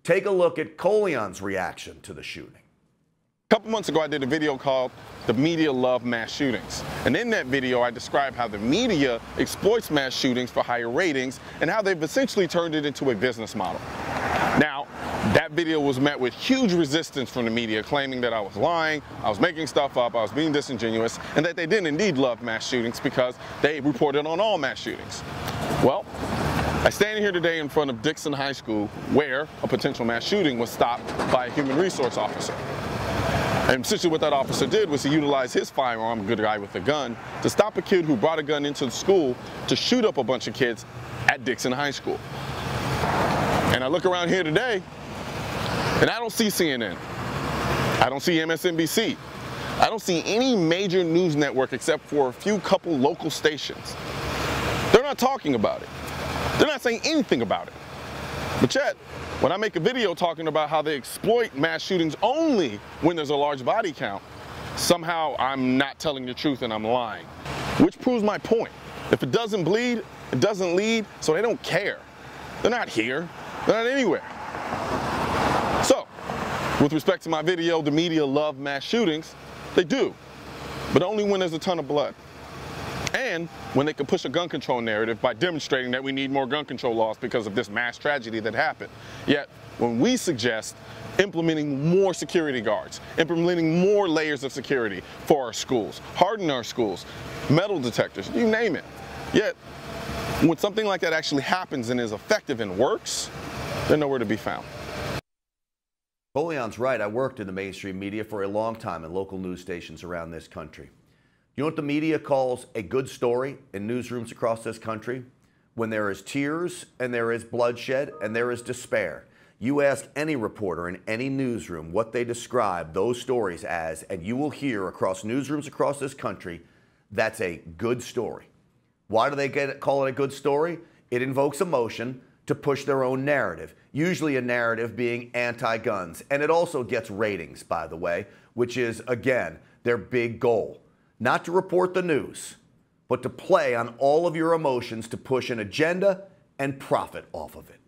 Take a look at Colion's reaction to the shooting. A couple months ago, I did a video called "The Media Love Mass Shootings." And in that video, I described how the media exploits mass shootings for higher ratings and how they've essentially turned it into a business model. Now, that video was met with huge resistance from the media, claiming that I was lying, I was making stuff up, I was being disingenuous, and that they didn't indeed love mass shootings because they reported on all mass shootings. Well, I stand here today in front of Dixon High School where a potential mass shooting was stopped by a human resource officer. And essentially what that officer did was he utilized his firearm, a good guy with a gun, to stop a kid who brought a gun into the school to shoot up a bunch of kids at Dixon High School. And I look around here today, and I don't see CNN. I don't see MSNBC. I don't see any major news network except for a few couple local stations. They're not talking about it. They're not saying anything about it. But yet, when I make a video talking about how they exploit mass shootings only when there's a large body count, somehow I'm not telling the truth and I'm lying. Which proves my point. If it doesn't bleed, it doesn't lead, so they don't care. They're not here. They're not anywhere. So, with respect to my video, the media love mass shootings. They do, but only when there's a ton of blood. And when they can push a gun control narrative by demonstrating that we need more gun control laws because of this mass tragedy that happened. Yet, when we suggest implementing more security guards, implementing more layers of security for our schools, harden our schools, metal detectors, you name it. Yet, when something like that actually happens and is effective and works, they're nowhere to be found. Colion's right. I worked in the mainstream media for a long time in local news stations around this country. You know what the media calls a good story in newsrooms across this country? When there is tears and there is bloodshed and there is despair. You ask any reporter in any newsroom what they describe those stories as, and you will hear across newsrooms across this country, that's a good story. Why do they call it a good story? It invokes emotion to push their own narrative, usually a narrative being anti-guns. And it also gets ratings, by the way, which is, again, their big goal. Not to report the news, but to play on all of your emotions to push an agenda and profit off of it.